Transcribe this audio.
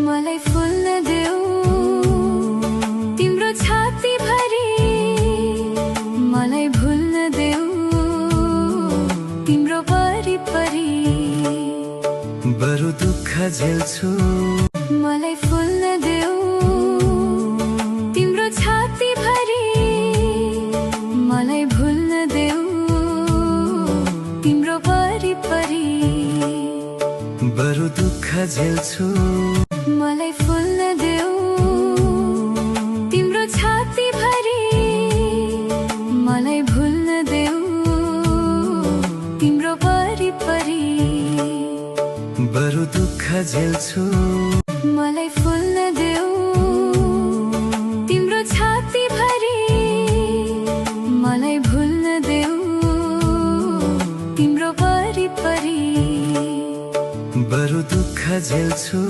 मलाई फुल्न देऊ तिम्रो छाती भरी, मलाई भुल्न देऊ तिम्रो वरिपरि। बरु दुःख झेल्छु, मलाई फुल्न देऊ तिम्रो छाती भरी, मलाई भुल्न देऊ तिम्रो वरिपरि। बरु दुःख झेल्छु, मलाई फुल्न देऊ तिम्रो छाती भरी, मलाई भुल्न देऊ तिम्रो वरिपरि। बरु दुःख झेल्छु, मलाई फुल्न देऊ तिम्रो छाती भरी, मलाई भुल्न देऊ तिम्रो वरिपरि। बरु दुःख झेल्छु।